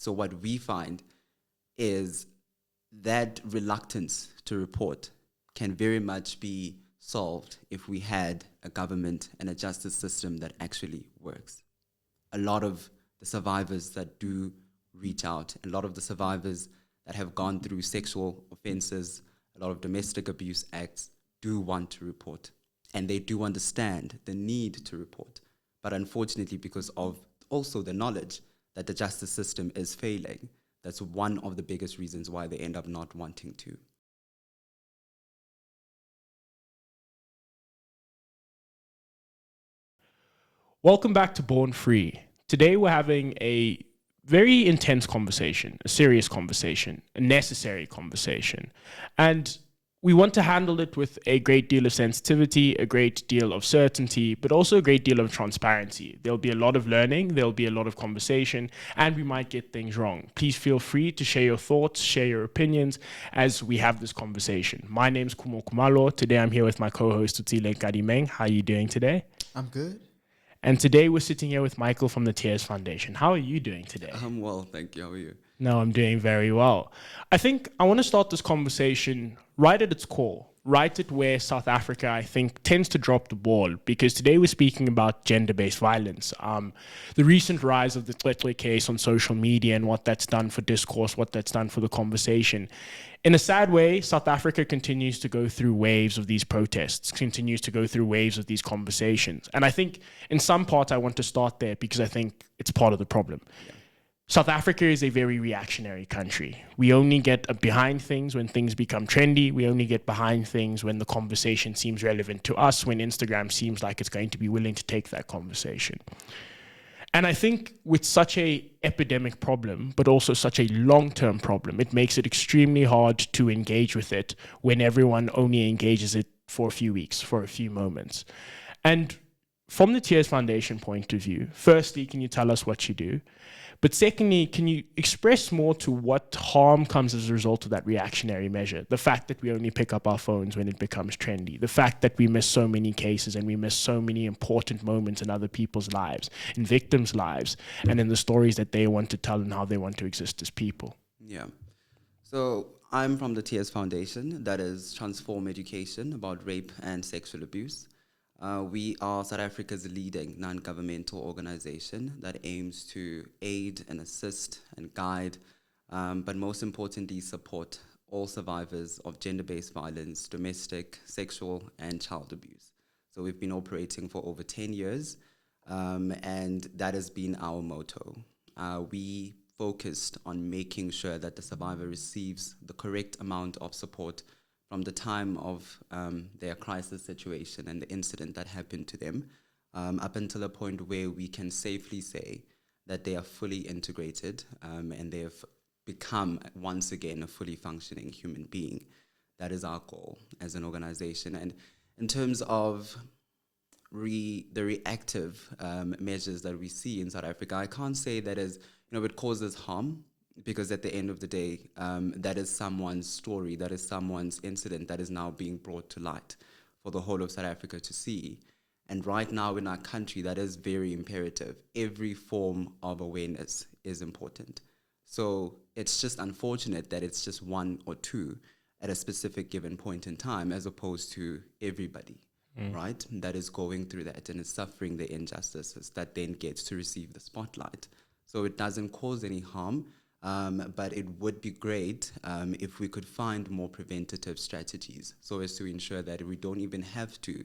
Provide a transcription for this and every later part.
So what we find is that reluctance to report can very much be solved if we had a government and a justice system that actually works. A lot of the survivors that do reach out, a lot of the survivors that have gone through sexual offenses, a lot of domestic abuse acts, do want to report. And they do understand the need to report. But unfortunately, because of also the knowledge that the justice system is failing, that's one of the biggest reasons why they end up not wanting to. Welcome back to Born Free. Today we're having a very intense conversation, a serious conversation, a necessary conversation. And we want to handle it with a great deal of sensitivity, a great deal of certainty, but also a great deal of transparency. There'll be a lot of learning, there'll be a lot of conversation, and we might get things wrong. Please feel free to share your thoughts, share your opinions as we have this conversation. My name's Khumo Kumalo. Today I'm here with my co-host Otsile Nkadimeng. How are you doing today? I'm good. And today we're sitting here with Michael from the Tears Foundation. How are you doing today? I'm well, thank you. How are you? No, I'm doing very well. I think I want to start this conversation right at its core, right at where South Africa, I think, tends to drop the ball, because today we're speaking about gender-based violence. The recent rise of the Cwecwe case on social media and what that's done for discourse, what that's done for the conversation. In a sad way, South Africa continues to go through waves of these protests, continues to go through waves of these conversations. And I think in some part I want to start there because I think it's part of the problem. Yeah. South Africa is a very reactionary country. We only get behind things when things become trendy. We only get behind things when the conversation seems relevant to us, when Instagram seems like it's going to be willing to take that conversation. And I think with such a epidemic problem, but also such a long-term problem, it makes it extremely hard to engage with it when everyone only engages it for a few weeks, for a few moments. And from the Tears Foundation point of view, firstly, can you tell us what you do? But secondly, can you express more to what harm comes as a result of that reactionary measure? The fact that we only pick up our phones when it becomes trendy. The fact that we miss so many cases and we miss so many important moments in other people's lives, in victims' lives, and in the stories that they want to tell and how they want to exist as people. Yeah. So I'm from the Tears Foundation, that is Transform Education about rape and sexual abuse. We are South Africa's leading non-governmental organization that aims to aid and assist and guide, but most importantly, support all survivors of gender-based violence, domestic, sexual, and child abuse. So we've been operating for over 10 years, and that has been our motto. We focused on making sure that the survivor receives the correct amount of support from the time of their crisis situation and the incident that happened to them, up until a point where we can safely say that they are fully integrated and they have become, once again, a fully functioning human being. That is our goal as an organization. And in terms of the reactive measures that we see in South Africa, I can't say that it causes harm, because at the end of the day, that is someone's story, that is someone's incident that is now being brought to light for the whole of South Africa to see. And right now in our country, that is very imperative. Every form of awareness is important. So it's just unfortunate that it's just one or two at a specific given point in time, as opposed to everybody, right, that is going through that and is suffering the injustices that then gets to receive the spotlight. So it doesn't cause any harm. But it would be great if we could find more preventative strategies so as to ensure that we don't even have to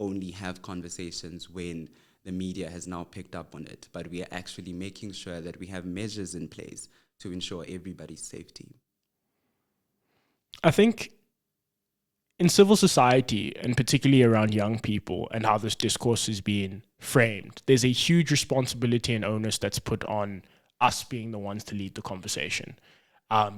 only have conversations when the media has now picked up on it, but we are actually making sure that we have measures in place to ensure everybody's safety. I think in civil society, and particularly around young people and how this discourse is being framed, there's a huge responsibility and onus that's put on us being the ones to lead the conversation.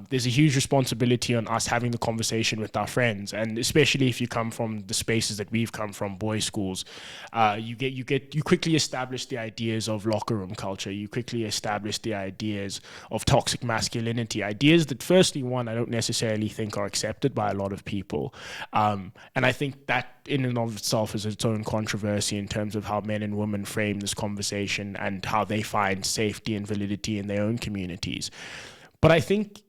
There's a huge responsibility on us having the conversation with our friends, and especially if you come from the spaces that we've come from, boys' schools, you quickly establish the ideas of locker room culture. You quickly establish the ideas of toxic masculinity, ideas that, firstly, one, I don't necessarily think are accepted by a lot of people, and I think that in and of itself is its own controversy in terms of how men and women frame this conversation and how they find safety and validity in their own communities. But I think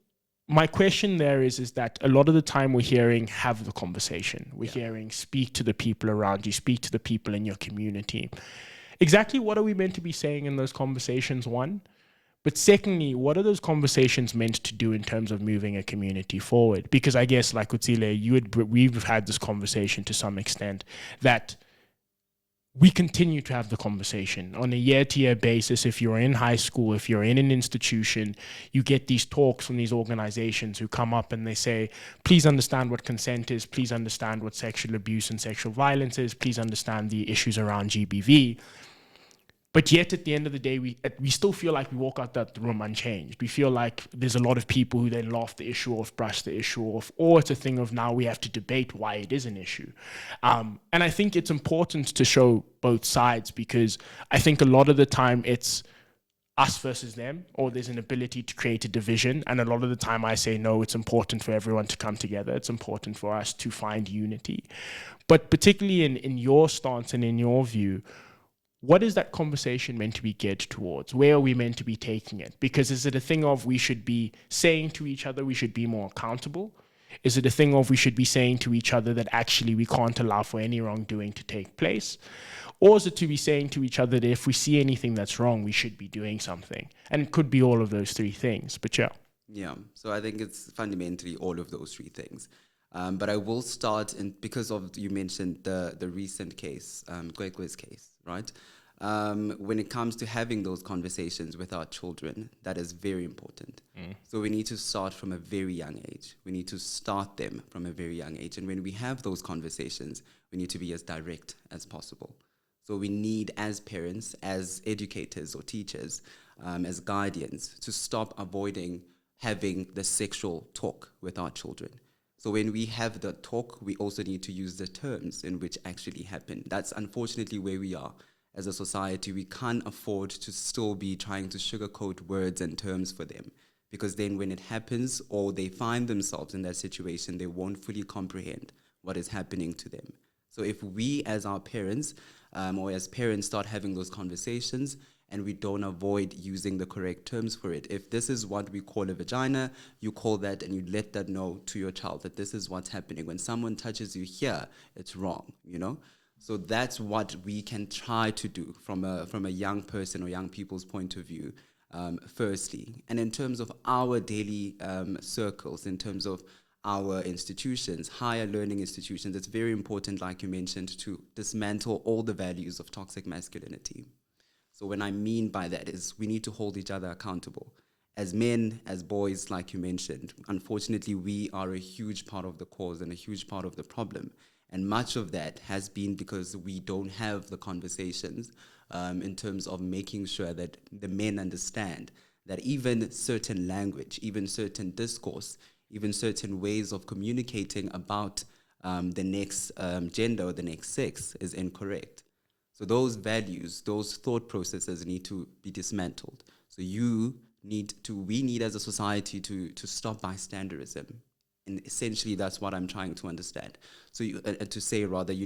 my question there is that a lot of the time we're hearing have the conversation. We're hearing speak to the people around you, speak to the people in your community. Exactly what are we meant to be saying in those conversations, one? But secondly, what are those conversations meant to do in terms of moving a community forward? Because I guess, like Otsile, we've had this conversation to some extent that we continue to have the conversation on a year-to-year basis. If you're in high school, if you're in an institution, you get these talks from these organizations who come up and they say, please understand what consent is, please understand what sexual abuse and sexual violence is, please understand the issues around GBV. But yet, at the end of the day, we still feel like we walk out that room unchanged. We feel like there's a lot of people who then laugh the issue off, brush the issue off, or it's a thing of now we have to debate why it is an issue. And I think it's important to show both sides, because I think a lot of the time it's us versus them, or there's an ability to create a division. And a lot of the time I say, no, it's important for everyone to come together. It's important for us to find unity. But particularly in your stance and in your view, what is that conversation meant to be geared towards? Where are we meant to be taking it? Because is it a thing of we should be saying to each other we should be more accountable? Is it a thing of we should be saying to each other that actually we can't allow for any wrongdoing to take place? Or is it to be saying to each other that if we see anything that's wrong, we should be doing something? And it could be all of those three things, but yeah. Yeah, so I think it's fundamentally all of those three things. But I will start, because you mentioned the recent case, Cwecwe's case, right? When it comes to having those conversations with our children, that is very important. So we need to start from a very young age. We need to start them from a very young age. And when we have those conversations, we need to be as direct as possible. So we need, as parents, as educators or teachers, as guardians, to stop avoiding having the sexual talk with our children. So when we have the talk, we also need to use the terms in which actually happen. That's unfortunately where we are as a society. We can't afford to still be trying to sugarcoat words and terms for them, because then when it happens or they find themselves in that situation, they won't fully comprehend what is happening to them. So if we as our parents or as parents start having those conversations, and we don't avoid using the correct terms for it. If this is what we call a vagina, you call that and you let that know to your child that this is what's happening. When someone touches you here, it's wrong, you know? So that's what we can try to do from a young person or young people's point of view, firstly. And in terms of our daily circles, in terms of our institutions, higher learning institutions, it's very important, like you mentioned, to dismantle all the values of toxic masculinity. So what I mean by that is we need to hold each other accountable. As men, as boys, like you mentioned, unfortunately, we are a huge part of the cause and a huge part of the problem. And much of that has been because we don't have the conversations in terms of making sure that the men understand that even certain language, even certain discourse, even certain ways of communicating about the next gender or the next sex is incorrect. So those values, those thought processes need to be dismantled. So we need as a society to stop bystanderism. And essentially that's what I'm trying to understand. So you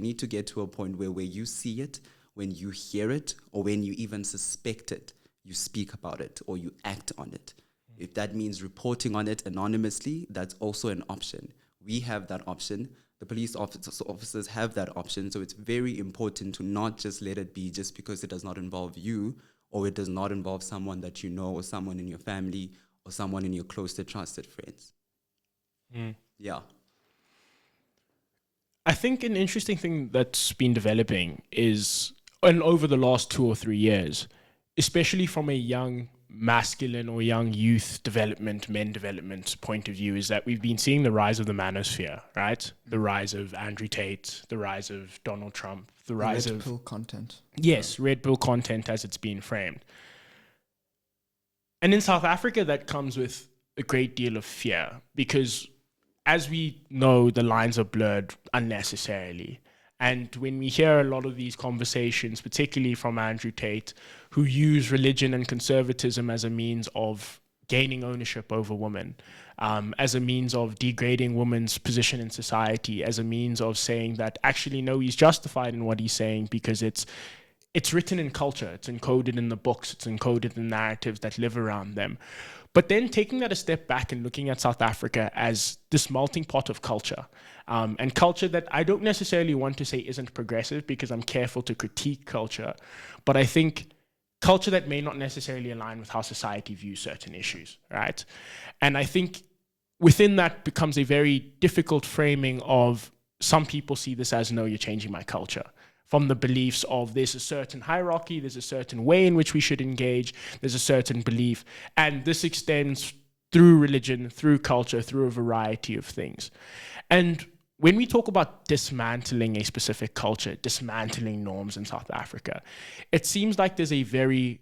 need to get to a point where you see it, when you hear it, or when you even suspect it, you speak about it or you act on it. If that means reporting on it anonymously, that's also an option. We have that option. The police officers have that option, so it's very important to not just let it be just because it does not involve you, or it does not involve someone that you know, or someone in your family, or someone in your close to trusted friends. Yeah. I think an interesting thing that's been developing is, and over the last 2 or 3 years, especially from a young masculine or young youth development, men development point of view, is that we've been seeing the rise of the manosphere, right? The rise of Andrew Tate, the rise of Donald Trump, the rise of... Red pill content. Yes, red pill content as it's been framed. And in South Africa, that comes with a great deal of fear because, as we know, the lines are blurred unnecessarily. And when we hear a lot of these conversations, particularly from Andrew Tate, who use religion and conservatism as a means of gaining ownership over women, as a means of degrading women's position in society, as a means of saying that actually, no, he's justified in what he's saying because it's written in culture, it's encoded in the books, it's encoded in narratives that live around them. But then taking that a step back and looking at South Africa as this melting pot of culture, and culture that I don't necessarily want to say isn't progressive because I'm careful to critique culture, but I think culture that may not necessarily align with how society views certain issues, right? And I think within that becomes a very difficult framing of some people see this as, no, you're changing my culture. From the beliefs of there's a certain hierarchy, there's a certain way in which we should engage, there's a certain belief, and this extends through religion, through culture, through a variety of things. And when we talk about dismantling a specific culture, dismantling norms in South Africa, it seems like there's a very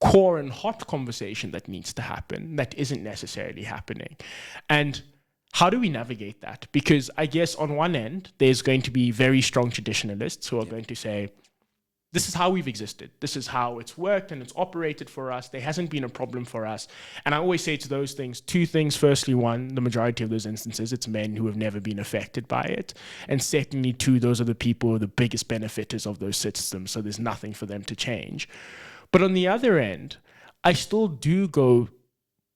core and hot conversation that needs to happen that isn't necessarily happening. And how do we navigate that? Because I guess on one end, there's going to be very strong traditionalists who are going to say, this is how we've existed. This is how it's worked and it's operated for us. There hasn't been a problem for us. And I always say to those things, two things. Firstly, one, the majority of those instances, it's men who have never been affected by it. And secondly, two, those are the people who are the biggest benefiters of those systems. So there's nothing for them to change. But on the other end, I still do go,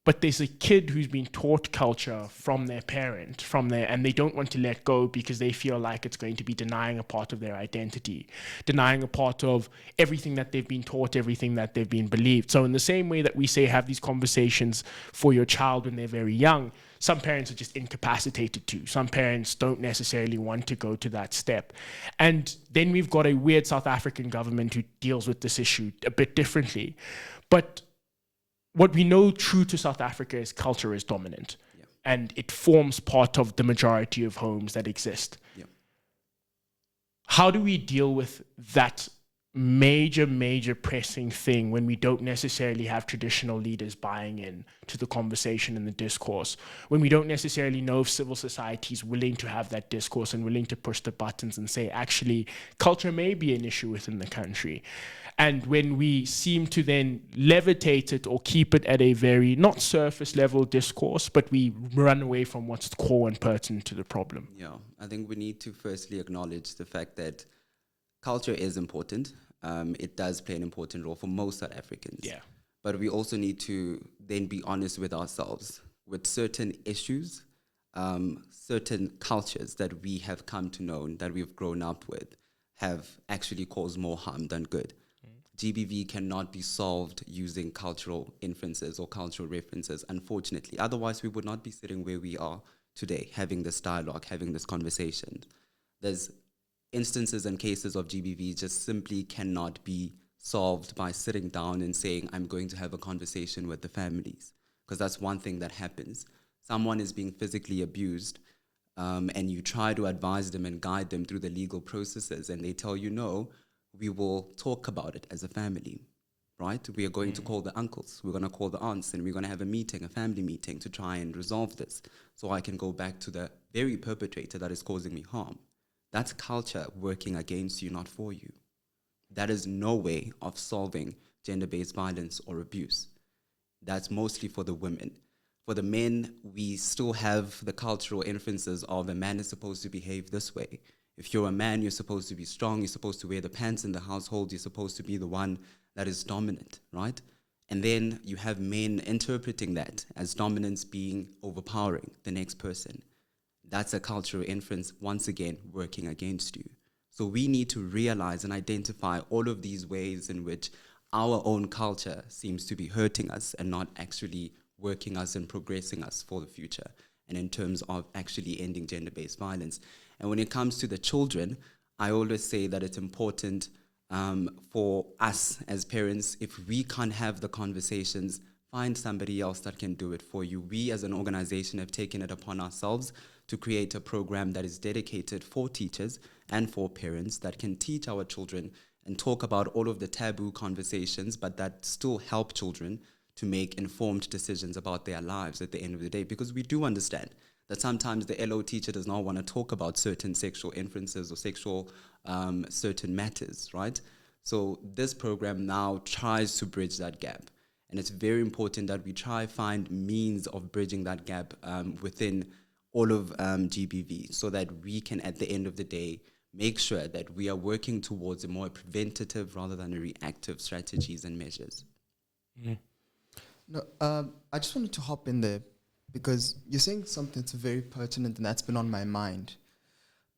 but there's a kid who's been taught culture from their parent, and they don't want to let go because they feel like it's going to be denying a part of their identity, denying a part of everything that they've been taught, everything that they've been believed. So in the same way that we say have these conversations for your child when they're very young, some parents are just incapacitated to. Some parents don't necessarily want to go to that step. And then we've got a weird South African government who deals with this issue a bit differently. But what we know true to South Africa is culture is dominant, and it forms part of the majority of homes that exist. How do we deal with that major pressing thing when we don't necessarily have traditional leaders buying in to the conversation and the discourse, when we don't necessarily know if civil society is willing to have that discourse and willing to push the buttons and say, actually, culture may be an issue within the country? And when we seem to then levitate it or keep it at a very not surface level discourse, but we run away from what's core and pertinent to the problem. Yeah, I think we need to firstly acknowledge the fact that culture is important. It does play an important role for most South Africans. Yeah. But we also need to then be honest with ourselves with certain issues, certain cultures that we have come to know, that we've grown up with, have actually caused more harm than good. GBV cannot be solved using cultural inferences or cultural references, unfortunately. Otherwise, we would not be sitting where we are today, having this dialogue, having this conversation. There's instances and cases of GBV just simply cannot be solved by sitting down and saying, I'm going to have a conversation with the families. Because that's one thing that happens. Someone is being physically abused, and you try to advise them and guide them through the legal processes, and they tell you, no, we will talk about it as a family, right? We are going to call the uncles, we're going to call the aunts, and we're going to have a meeting, a family meeting, to try and resolve this so I can go back to the very perpetrator that is causing me harm. That's culture working against you, not for you. That is no way of solving gender-based violence or abuse. That's mostly for the women. For the men, we still have the cultural inferences of a man is supposed to behave this way. If you're a man, you're supposed to be strong, you're supposed to wear the pants in the household, you're supposed to be the one that is dominant, right? And then you have men interpreting that as dominance being overpowering the next person. That's a cultural inference, once again, working against you. So we need to realize and identify all of these ways in which our own culture seems to be hurting us and not actually working us and progressing us for the future, and in terms of actually ending gender-based violence. And when it comes to the children, I always say that it's important for us as parents, if we can't have the conversations, find somebody else that can do it for you. We as an organization have taken it upon ourselves to create a program that is dedicated for teachers and for parents that can teach our children and talk about all of the taboo conversations, but that still help children to make informed decisions about their lives at the end of the day. Because we do understand that sometimes the LO teacher does not want to talk about certain sexual inferences or sexual certain matters, right? So this program now tries to bridge that gap. And it's very important that we try find means of bridging that gap within all of GBV, so that we can, at the end of the day, make sure that we are working towards a more preventative rather than a reactive strategies and measures. No, I just wanted to hop in there because you're saying something that's very pertinent and that's been on my mind.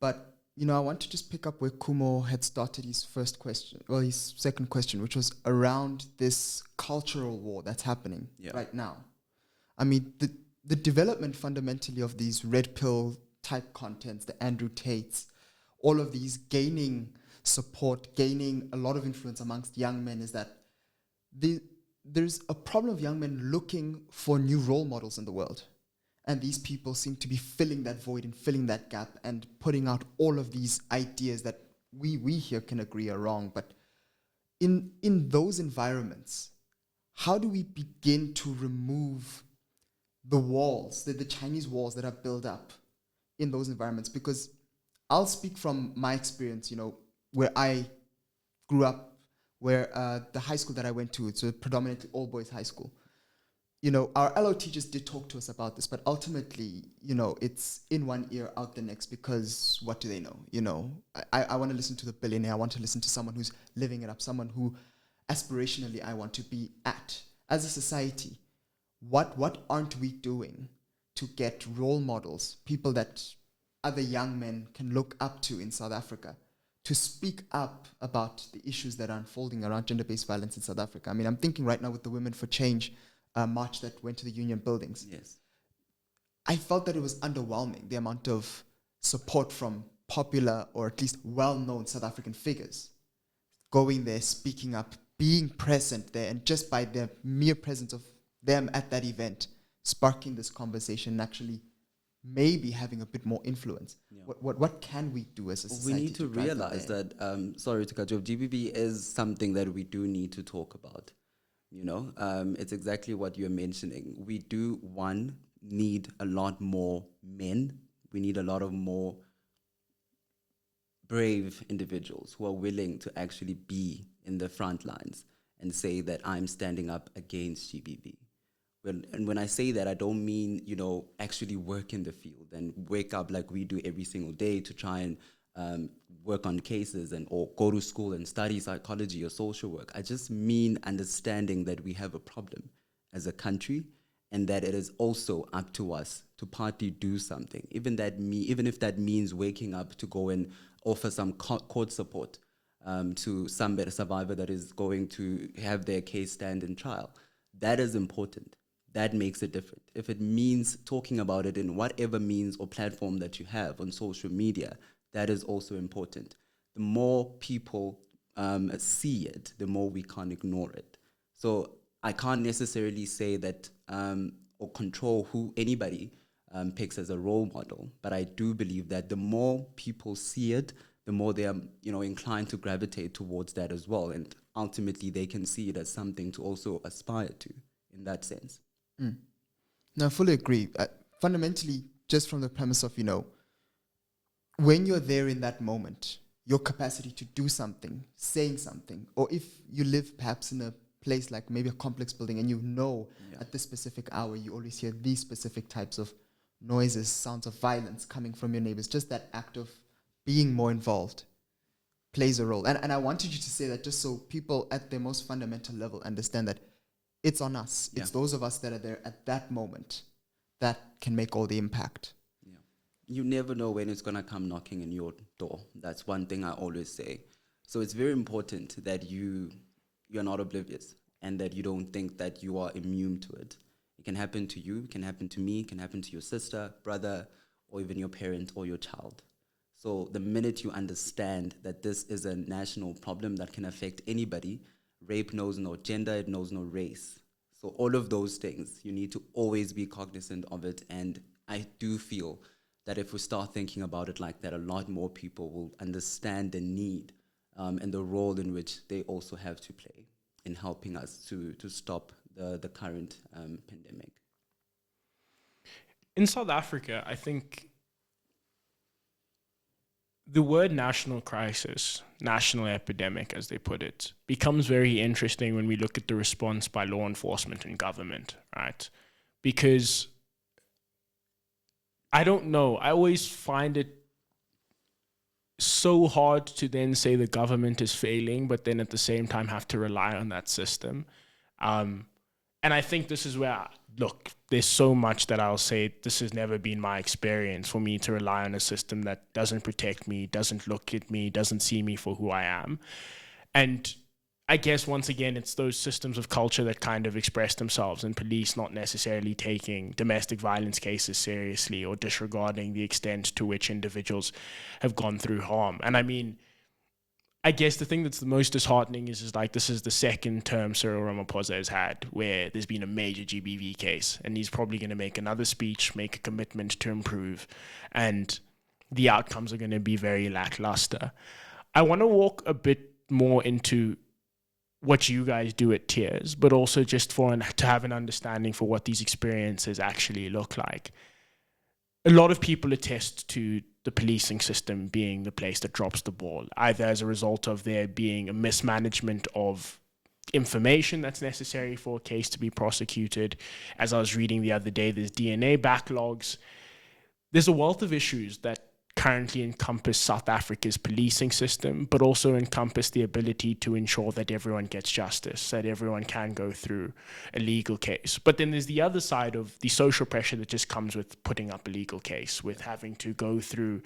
But, I want to just pick up where Khumo had started his his second question, which was around this cultural war that's happening right now. I mean, the development fundamentally of these red pill type contents, the Andrew Tates, all of these gaining support, gaining a lot of influence amongst young men, is that there's a problem of young men looking for new role models in the world. And these people seem to be filling that void and filling that gap and putting out all of these ideas that we here can agree are wrong. But in those environments, how do we begin to remove the walls, the Chinese walls that are built up in those environments? Because I'll speak from my experience, where I grew up, where the high school that I went to, it's a predominantly all-boys high school. Our LO teachers did talk to us about this, but ultimately, it's in one ear, out the next, because what do they know? I want to listen to the billionaire. I want to listen to someone who's living it up, someone who aspirationally I want to be at. As a society, what aren't we doing to get role models, people that other young men can look up to in South Africa, to speak up about the issues that are unfolding around gender-based violence in South Africa? I mean, I'm thinking right now with the Women for Change march that went to the union buildings. Yes. I felt that it was underwhelming, the amount of support from popular or at least well-known South African figures going there, speaking up, being present there, and just by the mere presence of them at that event, sparking this conversation and actually maybe having a bit more influence. Yeah. What can we do as a society? We need to realize that, sorry to cut you off, GBV is something that we do need to talk about. It's exactly what you're mentioning. We do, need a lot more men. We need a lot of more brave individuals who are willing to actually be in the front lines and say that I'm standing up against GBV. And when I say that, I don't mean, actually work in the field and wake up like we do every single day to try and work on cases or go to school and study psychology or social work. I just mean understanding that we have a problem as a country and that it is also up to us to partly do something, even if that means waking up to go and offer some court support to some survivor that is going to have their case stand in trial. That is important. That makes it different. If it means talking about it in whatever means or platform that you have on social media, that is also important. The more people see it, the more we can't ignore it. So I can't necessarily say that or control who anybody picks as a role model, but I do believe that the more people see it, the more they are inclined to gravitate towards that as well. And ultimately, they can see it as something to also aspire to in that sense. No, I fully agree. Fundamentally, just from the premise of, when you're there in that moment, your capacity to do something, saying something, or if you live perhaps in a place like maybe a complex building and at this specific hour, you always hear these specific types of noises, sounds of violence coming from your neighbors, just that act of being more involved plays a role. And I wanted you to say that just so people at their most fundamental level understand that it's on us. Yeah. It's those of us that are there at that moment that can make all the impact. Yeah. You never know when it's going to come knocking in your door. That's one thing I always say. So it's very important that you're not oblivious and that you don't think that you are immune to it. It can happen to you, it can happen to me, it can happen to your sister, brother, or even your parent or your child. So the minute you understand that this is a national problem that can affect anybody, rape knows no gender, it knows no race. So all of those things, you need to always be cognizant of it. And I do feel that if we start thinking about it like that, a lot more people will understand the need and the role in which they also have to play in helping us to stop the current pandemic. In South Africa, I think the word national crisis, national epidemic, as they put it, becomes very interesting when we look at the response by law enforcement and government, right? Because I don't know, I always find it so hard to then say the government is failing, but then at the same time have to rely on that system. And I think this is where, look, there's so much that I'll say this has never been my experience for me to rely on a system that doesn't protect me, doesn't look at me, doesn't see me for who I am. And I guess once again, it's those systems of culture that kind of express themselves, and police not necessarily taking domestic violence cases seriously or disregarding the extent to which individuals have gone through harm. And I mean, I guess the thing that's the most disheartening is like this is the second term Cyril Ramaphosa has had where there's been a major GBV case, and he's probably going to make another speech, make a commitment to improve, and the outcomes are going to be very lackluster. I want to walk a bit more into what you guys do at Tears, but also just to have an understanding for what these experiences actually look like. A lot of people attest to the policing system being the place that drops the ball, either as a result of there being a mismanagement of information that's necessary for a case to be prosecuted. As I was reading the other day, there's DNA backlogs. There's a wealth of issues that currently encompass South Africa's policing system, but also encompass the ability to ensure that everyone gets justice, that everyone can go through a legal case. But then there's the other side of the social pressure that just comes with putting up a legal case, with having to go through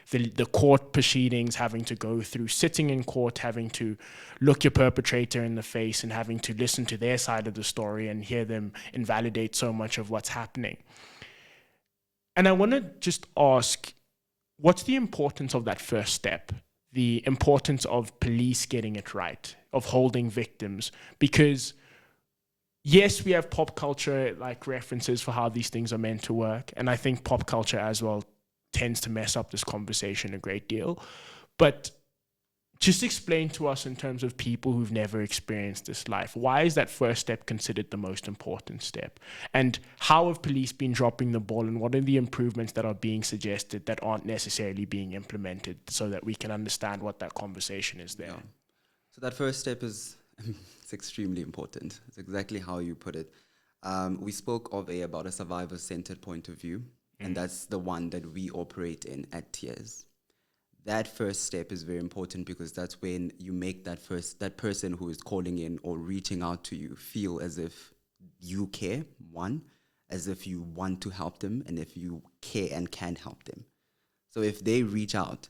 the court proceedings, having to go through sitting in court, having to look your perpetrator in the face and having to listen to their side of the story and hear them invalidate so much of what's happening. And I want to just ask, what's the importance of that first step? The importance of police getting it right, of holding victims? Because yes, we have pop culture like references for how these things are meant to work. And I think pop culture as well tends to mess up this conversation a great deal. But just explain to us, in terms of people who've never experienced this life, why is that first step considered the most important step? And how have police been dropping the ball, and what are the improvements that are being suggested that aren't necessarily being implemented, so that we can understand what that conversation is there? Yeah. So that first step is it's extremely important. It's exactly how you put it. We spoke about a survivor-centered point of view, and that's the one that we operate in at Tears. That first step is very important, because that's when you make that person who is calling in or reaching out to you feel as if you care, one, as if you want to help them, and if you care and can help them. So if they reach out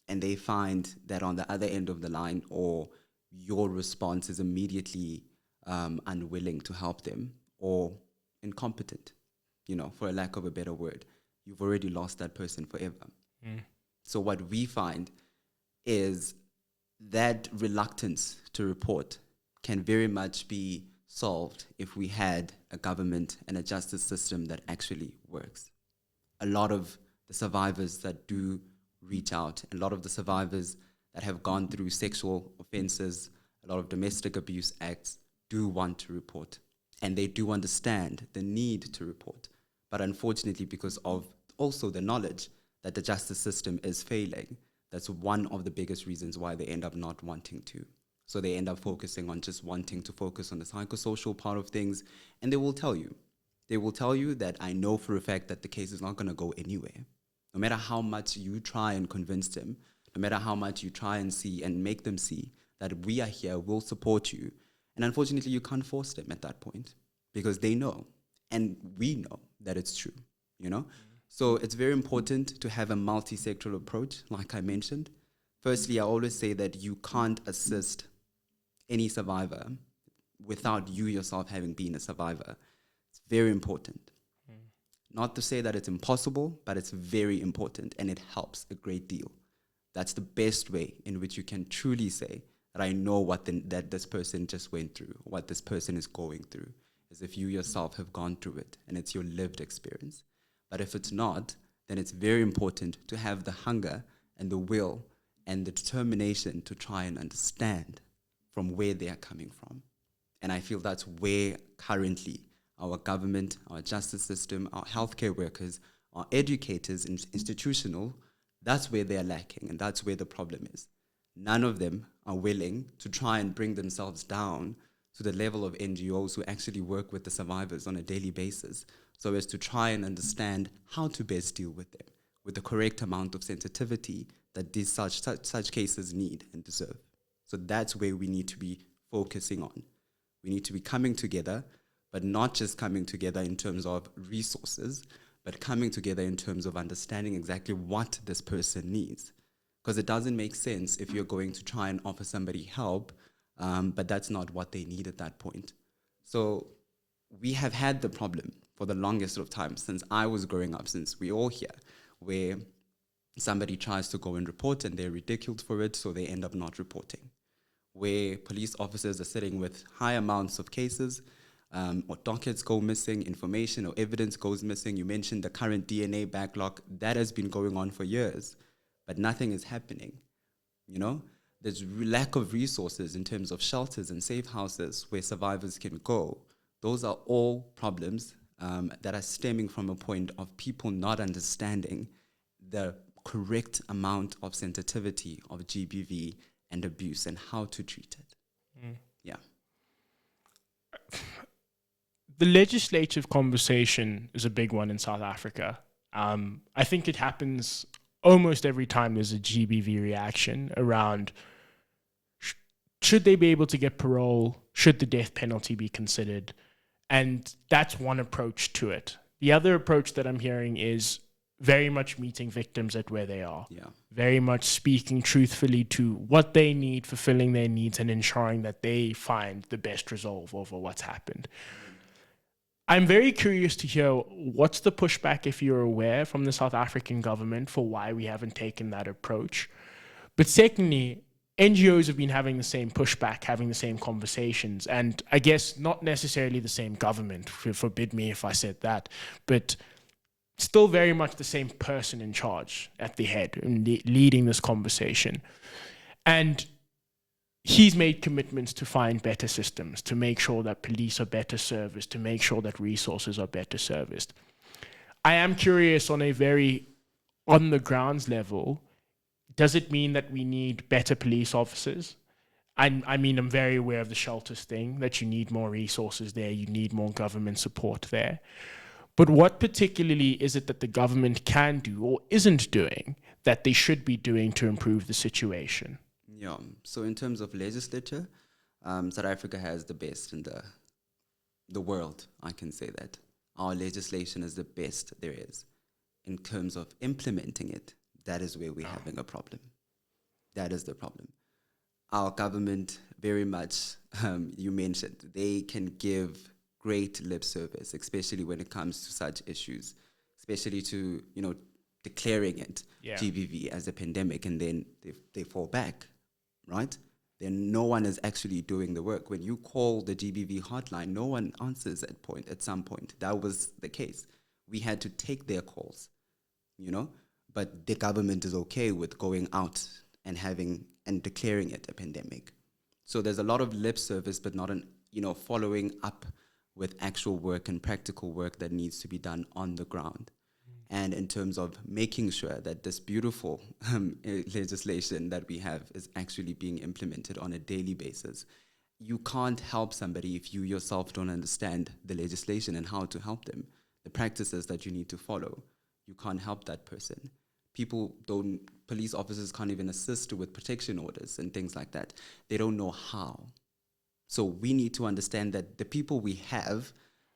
and they find that on the other end of the line, or your response is immediately unwilling to help them or incompetent, for a lack of a better word, you've already lost that person forever. So what we find is that reluctance to report can very much be solved if we had a government and a justice system that actually works. A lot of the survivors that do reach out, a lot of the survivors that have gone through sexual offenses, a lot of domestic abuse acts, do want to report. And they do understand the need to report. But unfortunately, because of also the knowledge that the justice system is failing, that's one of the biggest reasons why they end up not wanting to. So they end up focusing on just wanting to focus on the psychosocial part of things, and they will tell you. They will tell you that I know for a fact that the case is not going to go anywhere. No matter how much you try and convince them, no matter how much you try and see and make them see that we are here, we'll support you. And unfortunately, you can't force them at that point, because they know, and we know that it's true, So it's very important to have a multi-sectoral approach, like I mentioned. Firstly, I always say that you can't assist any survivor without you yourself having been a survivor. It's very important. Not to say that it's impossible, but it's very important, and it helps a great deal. That's the best way in which you can truly say that I know that this person just went through, what this person is going through, as if you yourself have gone through it, and it's your lived experience. But if it's not, then it's very important to have the hunger and the will and the determination to try and understand from where they are coming from. And I feel that's where currently our government, our justice system, our healthcare workers, our educators, institutional, that's where they're lacking, and that's where the problem is. None of them are willing to try and bring themselves down to the level of NGOs who actually work with the survivors on a daily basis, so as to try and understand how to best deal with them with the correct amount of sensitivity that these such cases need and deserve. So that's where we need to be focusing on. We need to be coming together, but not just coming together in terms of resources, but coming together in terms of understanding exactly what this person needs. Because it doesn't make sense if you're going to try and offer somebody help, but that's not what they need at that point. So we have had the problem for the longest of time since I was growing up, since we're all here, where somebody tries to go and report and they're ridiculed for it, so they end up not reporting. Where police officers are sitting with high amounts of cases, or dockets go missing, information or evidence goes missing. You mentioned the current DNA backlog. That has been going on for years, but nothing is happening. You know, there's lack of resources in terms of shelters and safe houses where survivors can go. Those are all problems that are stemming from a point of people not understanding the correct amount of sensitivity of GBV and abuse and how to treat it. Yeah. The legislative conversation is a big one in South Africa. I think it happens almost every time there's a GBV reaction around should they be able to get parole? Should the death penalty be considered? And that's one approach to it. The other approach that I'm hearing is very much meeting victims at where they are. Yeah. Very much speaking truthfully to what they need, fulfilling their needs, and ensuring that they find the best resolve over what's happened. I'm very curious to hear what's the pushback, if you're aware, from the South African government for why we haven't taken that approach. But secondly, NGOs have been having the same pushback, having the same conversations, and I guess not necessarily the same government, forbid me if I said that, but still very much the same person in charge at the head and leading this conversation. And he's made commitments to find better systems, to make sure that police are better serviced, to make sure that resources are better serviced. I am curious on a very on the grounds level, does it mean that we need better police officers? I mean, I'm very aware of the shelters thing, that you need more resources there, you need more government support there. But what particularly is it that the government can do or isn't doing that they should be doing to improve the situation? Yeah, so in terms of legislature, South Africa has the best in the world, I can say that. Our legislation is the best there is. In terms of implementing it, that is where we're having a problem. That is the problem. Our government, very much, you mentioned, they can give great lip service, especially when it comes to such issues, especially to, declaring it GBV as a pandemic, and then they fall back, right? Then no one is actually doing the work. When you call the GBV hotline, no one answers at some point. That was the case. We had to take their calls, but the government is okay with going out and declaring it a pandemic. So there's a lot of lip service, but not following up with actual work and practical work that needs to be done on the ground. And in terms of making sure that this beautiful legislation that we have is actually being implemented on a daily basis. You can't help somebody if you yourself don't understand the legislation and how to help them, the practices that you need to follow. You can't help that person. Police officers can't even assist with protection orders and things like that. They don't know how. So we need to understand that the people we have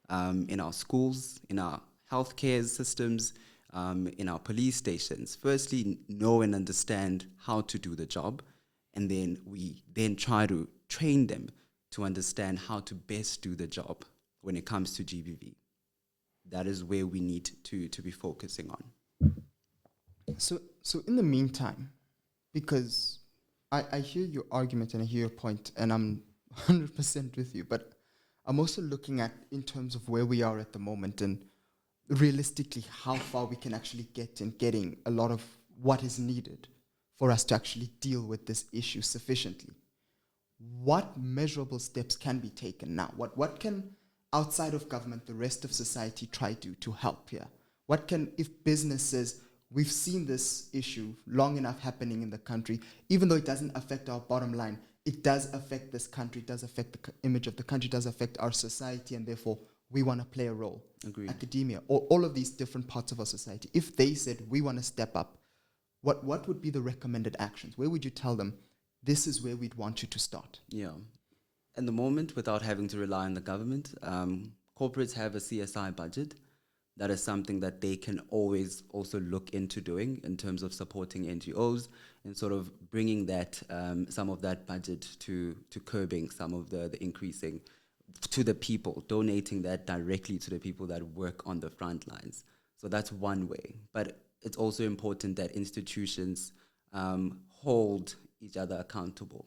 in our schools, in our healthcare systems, in our police stations, firstly know and understand how to do the job, and then we try to train them to understand how to best do the job when it comes to GBV. That is where we need to be focusing on. So in the meantime, because I hear your argument and I hear your point, and I'm 100% with you, but I'm also looking at in terms of where we are at the moment and realistically how far we can actually get in getting a lot of what is needed for us to actually deal with this issue sufficiently. what measurable steps can be taken now? What can, outside of government, the rest of society try to help here? What can, if businesses, we've seen this issue long enough happening in the country, even though it doesn't affect our bottom line, it does affect this country, it does affect the image of the country, it does affect our society, and therefore we want to play a role. Agreed. Academia, all of these different parts of our society, if they said we want to step up, what would be the recommended actions? Where would you tell them, this is where we'd want you to start? Yeah. At the moment, without having to rely on the government, corporates have a CSI budget. That is something that they can always also look into doing in terms of supporting NGOs and sort of bringing that some of that budget to curbing some of the increasing to the people, donating that directly to the people that work on the front lines. So that's one way. But it's also important that institutions hold each other accountable.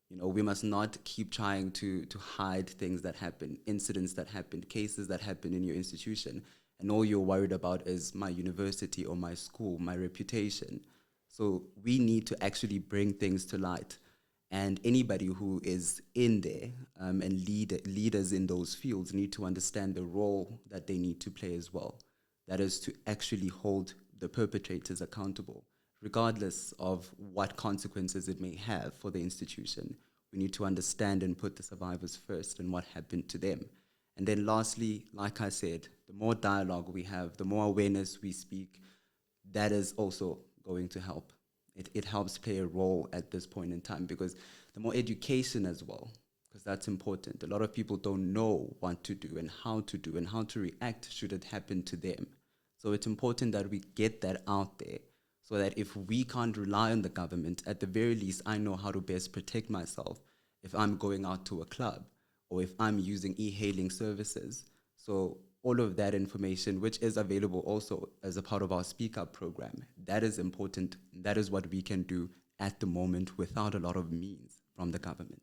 You know, we must not keep trying to hide things that happen, incidents that happen, cases that happen in your institution, and all you're worried about is my university or my school, my reputation. So we need to actually bring things to light. And anybody who is in there and leaders in those fields need to understand the role that they need to play as well. That is to actually hold the perpetrators accountable, regardless of what consequences it may have for the institution. We need to understand and put the survivors first and what happened to them. And then lastly, like I said, the more dialogue we have, the more awareness we speak, that is also going to help. It helps play a role at this point in time, because the more education as well, because that's important. A lot of people don't know what to do and how to react should it happen to them. So it's important that we get that out there, so that if we can't rely on the government, at the very least, I know how to best protect myself if I'm going out to a club or if I'm using e-hailing services. So all of that information, which is available also as a part of our Speak Up program, that is important. That is what we can do at the moment without a lot of means from the government.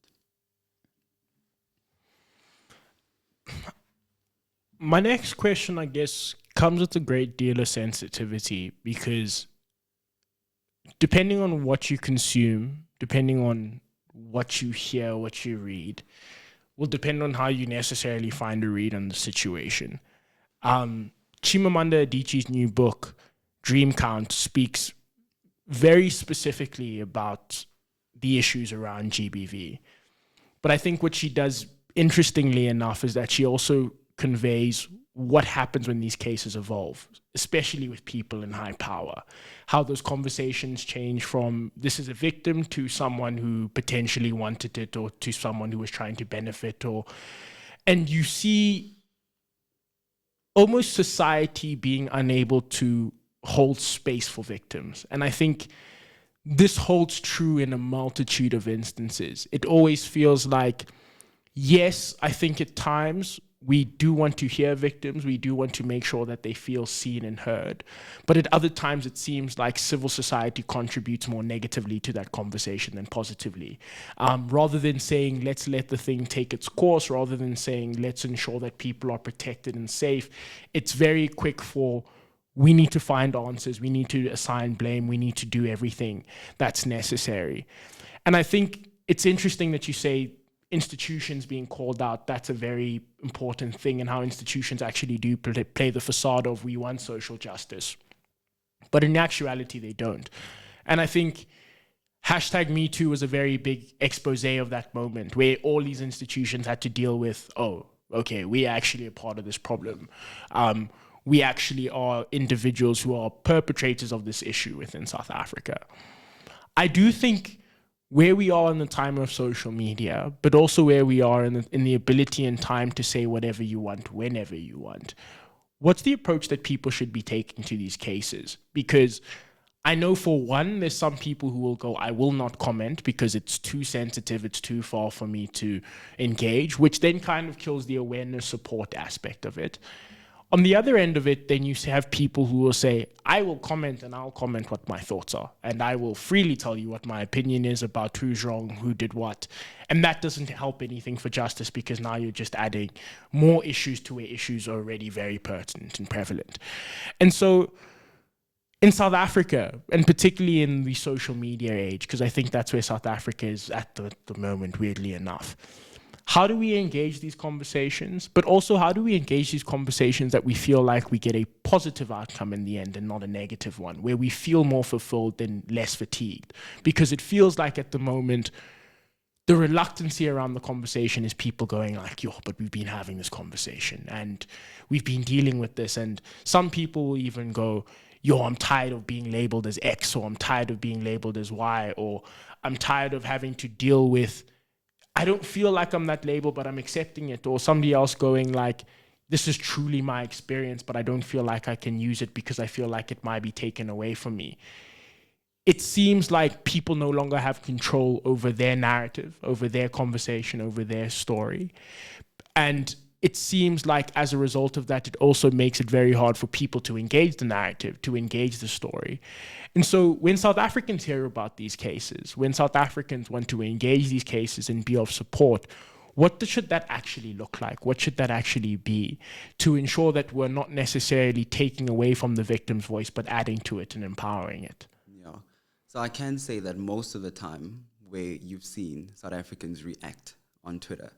My next question, I guess, comes with a great deal of sensitivity, because depending on what you consume, depending on what you hear, what you read, will depend on how you necessarily find a read on the situation. Chimamanda Adichie's new book, Dream Count, speaks very specifically about the issues around GBV. But I think what she does, interestingly enough, is that she also conveys what happens when these cases evolve, especially with people in high power, how those conversations change from this is a victim to someone who potentially wanted it, or to someone who was trying to benefit, and you see almost society being unable to hold space for victims. And I think this holds true in a multitude of instances. It always feels like, yes, I think at times we do want to hear victims, we do want to make sure that they feel seen and heard. But at other times, it seems like civil society contributes more negatively to that conversation than positively. Rather than saying, let's let the thing take its course, rather than saying, let's ensure that people are protected and safe, it's very quick for, we need to find answers, we need to assign blame, we need to do everything that's necessary. And I think it's interesting that you say institutions being called out. That's a very important thing, and how institutions actually do play the facade of we want social justice. But in actuality, they don't. And I think #MeToo was a very big expose of that moment, where all these institutions had to deal with, oh, okay, we actually are part of this problem. We actually are individuals who are perpetrators of this issue within South Africa. I do think where we are in the time of social media, but also where we are in the ability and time to say whatever you want, whenever you want, what's the approach that people should be taking to these cases? Because I know, for one, there's some people who will go, I will not comment because it's too sensitive, it's too far for me to engage, which then kind of kills the awareness support aspect of it. On the other end of it, then you have people who will say, I will comment, and I'll comment what my thoughts are, and I will freely tell you what my opinion is about who's wrong, who did what. And that doesn't help anything for justice, because now you're just adding more issues to where issues are already very pertinent and prevalent. And so in South Africa, and particularly in the social media age, because I think that's where South Africa is at the moment, weirdly enough, how do we engage these conversations? But also, how do we engage these conversations that we feel like we get a positive outcome in the end and not a negative one, where we feel more fulfilled than less fatigued? Because it feels like at the moment, the reluctancy around the conversation is people going like, yo, but we've been having this conversation and we've been dealing with this. And some people will even go, yo, I'm tired of being labeled as X, or I'm tired of being labeled as Y, or I'm tired of having to deal with, I don't feel like I'm that label, but I'm accepting it. Or somebody else going like, this is truly my experience, but I don't feel like I can use it because I feel like it might be taken away from me. It seems like people no longer have control over their narrative, over their conversation, over their story. And it seems like as a result of that, it also makes it very hard for people to engage the narrative, to engage the story. And so when South Africans hear about these cases, when South Africans want to engage these cases and be of support, what should that actually look like? What should that actually be to ensure that we're not necessarily taking away from the victim's voice, but adding to it and empowering it? Yeah. So I can say that most of the time where you've seen South Africans react on Twitter,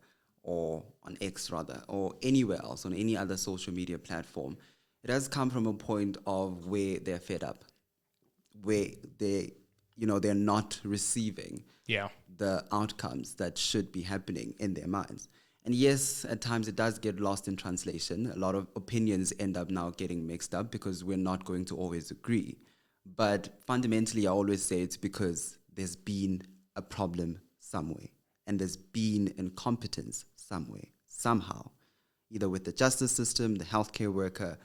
or on X rather, or anywhere else, on any other social media platform, it has come from a point of where they're fed up, where they're not receiving the outcomes that should be happening in their minds. And yes, at times it does get lost in translation. A lot of opinions end up now getting mixed up because we're not going to always agree. But fundamentally, I always say it's because there's been a problem somewhere, and there's been incompetence somewhere, somehow, either with the justice system, the healthcare worker,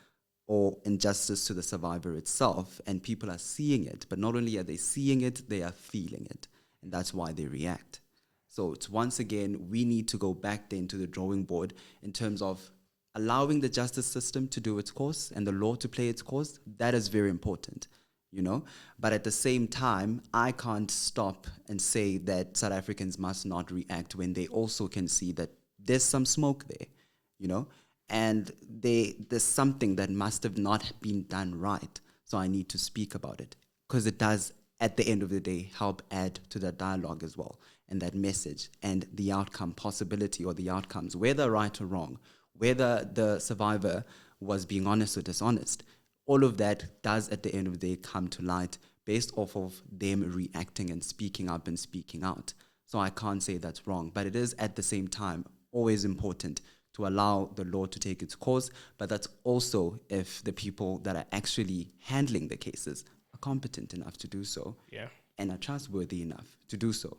or injustice to the survivor itself. And people are seeing it, but not only are they seeing it, they are feeling it. And that's why they react. So it's once again, we need to go back then to the drawing board in terms of allowing the justice system to do its course and the law to play its course. That is very important. But at the same time, I can't stop and say that South Africans must not react when they also can see that there's some smoke there, and there's something that must have not been done right. So I need to speak about it, because it does, at the end of the day, help add to that dialogue as well, and that message and the outcome possibility, or the outcomes, whether right or wrong, whether the survivor was being honest or dishonest. All of that does, at the end of the day, come to light based off of them reacting and speaking up and speaking out. So I can't say that's wrong, but it is at the same time always important to allow the law to take its course. But that's also if the people that are actually handling the cases are competent enough to do so, and are trustworthy enough to do so.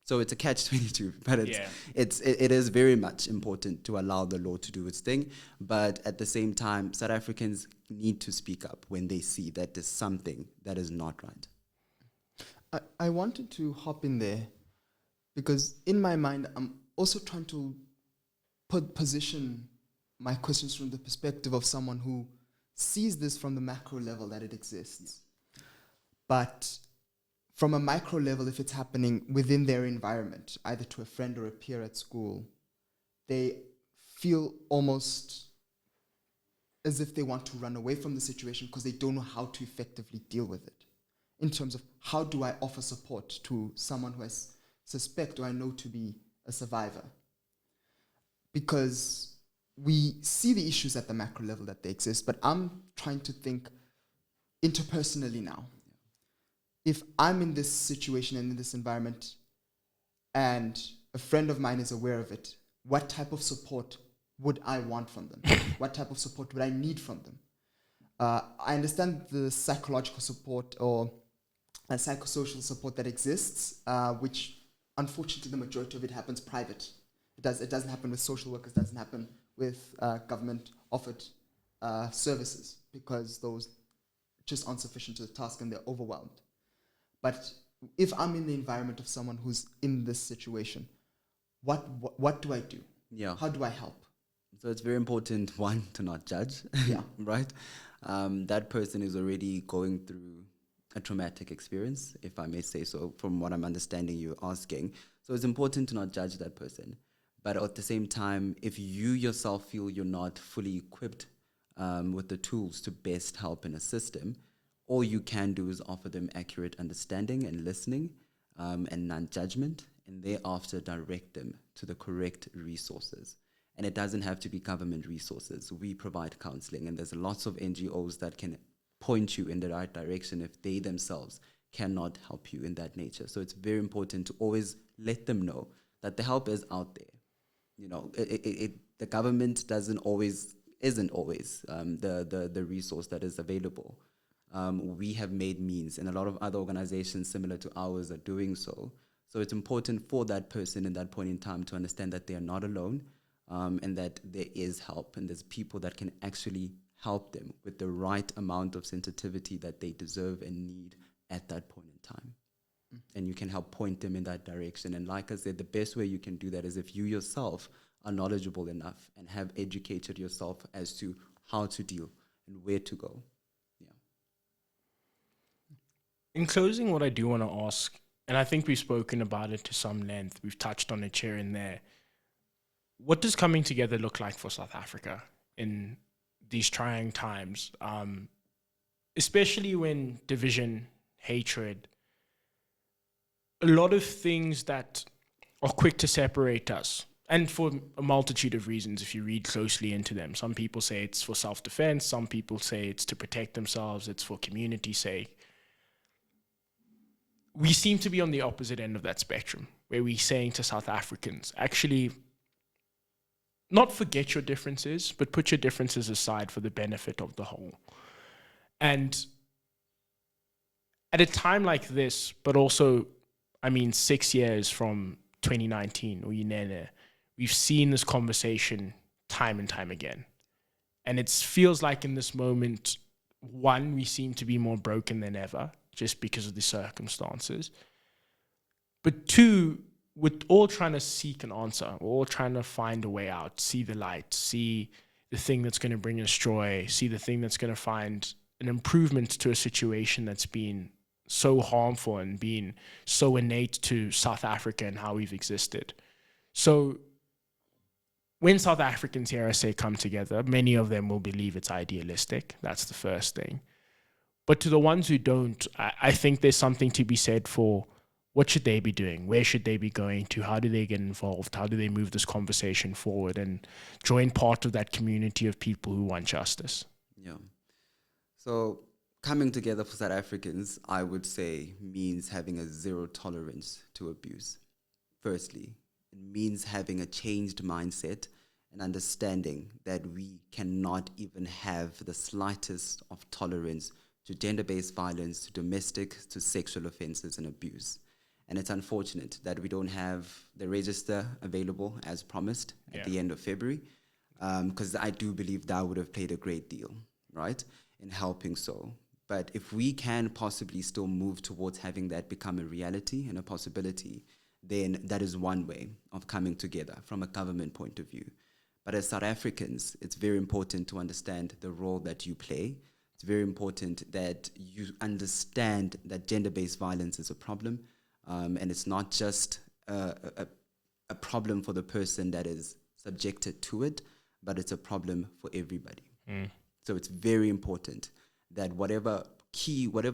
So it's a catch-22, but it is very much important to allow the law to do its thing. But at the same time, South Africans need to speak up when they see that there's something that is not right. I wanted to hop in there because in my mind, I'm also trying to position my questions from the perspective of someone who sees this from the macro level that it exists. But from a micro level, if it's happening within their environment, either to a friend or a peer at school, they feel almost as if they want to run away from the situation because they don't know how to effectively deal with it. In terms of how do I offer support to someone who I suspect or I know to be a survivor? Because we see the issues at the macro level that they exist, but I'm trying to think interpersonally now. If I'm in this situation and in this environment and a friend of mine is aware of it, what type of support would I want from them? What type of support would I need from them? I understand the psychological support or psychosocial support that exists, which unfortunately the majority of it happens private. It doesn't happen with social workers, doesn't happen with government-offered services because those just aren't sufficient to the task and they're overwhelmed. But if I'm in the environment of someone who's in this situation, what do I do? Yeah. How do I help? So it's very important, one, to not judge, right? That person is already going through a traumatic experience, if I may say so, from what I'm understanding you asking. So it's important to not judge that person. But at the same time, if you yourself feel you're not fully equipped with the tools to best help and assist them, all you can do is offer them accurate understanding and listening, and non-judgment, and thereafter direct them to the correct resources. And it doesn't have to be government resources. We provide counseling, and there's lots of NGOs that can point you in the right direction if they themselves cannot help you in that nature. So it's very important to always let them know that the help is out there. You know, the government isn't always the resource that is available. We have made means, and a lot of other organizations similar to ours are doing so. So it's important for that person in that point in time to understand that they are not alone, and that there is help, and there's people that can actually help them with the right amount of sensitivity that they deserve and need at that point in time. And you can help point them in that direction. And like I said, the best way you can do that is if you yourself are knowledgeable enough and have educated yourself as to how to deal and where to go. Yeah. In closing, what I do want to ask, and I think we've spoken about it to some length, we've touched on it here and there. What does coming together look like for South Africa in these trying times, especially when division, hatred, a lot of things that are quick to separate us, and for a multitude of reasons if you read closely into them. Some people say it's for self-defense, some people say it's to protect themselves, it's for community's sake. We seem to be on the opposite end of that spectrum, where we're saying to South Africans, actually, not forget your differences, but put your differences aside for the benefit of the whole. And at a time like this, but also, 6 years from 2019, Uyinene, we've seen this conversation time and time again. And it feels like in this moment, one, we seem to be more broken than ever, just because of the circumstances. But two, we're all trying to seek an answer. We're all trying to find a way out, see the light, see the thing that's going to bring us joy, see the thing that's going to find an improvement to a situation that's been so harmful and been so innate to South Africa and how we've existed. So when South Africans hear us say come together, many of them will believe it's idealistic. That's the first thing. But to the ones who don't, I think there's something to be said for what should they be doing? Where should they be going to? How do they get involved? How do they move this conversation forward and join part of that community of people who want justice? Yeah. So coming together for South Africans, I would say, means having a zero tolerance to abuse. Firstly, it means having a changed mindset and understanding that we cannot even have the slightest of tolerance to gender-based violence, to domestic, to sexual offenses and abuse. And it's unfortunate that we don't have the register available as promised at the end of February, because I do believe that would have played a great deal, right, in helping so. But if we can possibly still move towards having that become a reality and a possibility, then that is one way of coming together from a government point of view. But as South Africans, it's very important to understand the role that you play. It's very important that you understand that gender-based violence is a problem, and it's not just a problem for the person that is subjected to it, but it's a problem for everybody. So it's very important that whatever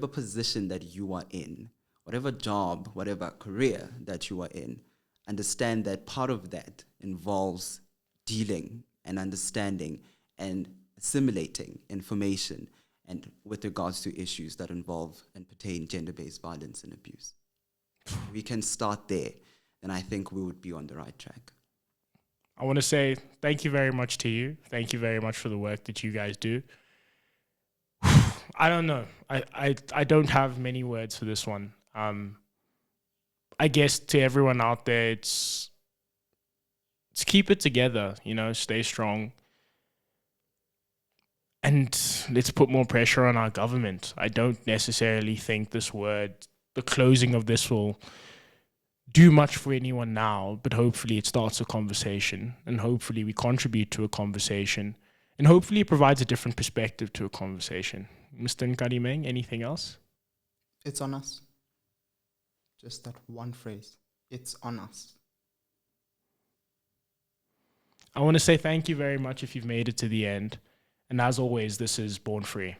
position that you are in, whatever job, whatever career that you are in, understand that part of that involves dealing and understanding and assimilating information and with regards to issues that involve and pertain gender-based violence and abuse. We can start there, and I think we would be on the right track. I want to say thank you very much to you. Thank you very much for the work that you guys do. I don't know. I don't have many words for this one. I guess to everyone out there, it's keep it together, stay strong. And let's put more pressure on our government. I don't necessarily think the closing of this will do much for anyone now, but hopefully it starts a conversation, and hopefully we contribute to a conversation, and hopefully it provides a different perspective to a conversation. Mr. Nkadimeng, anything else? It's on us. Just that one phrase. It's on us. I want to say thank you very much if you've made it to the end. And as always, this is Born Free.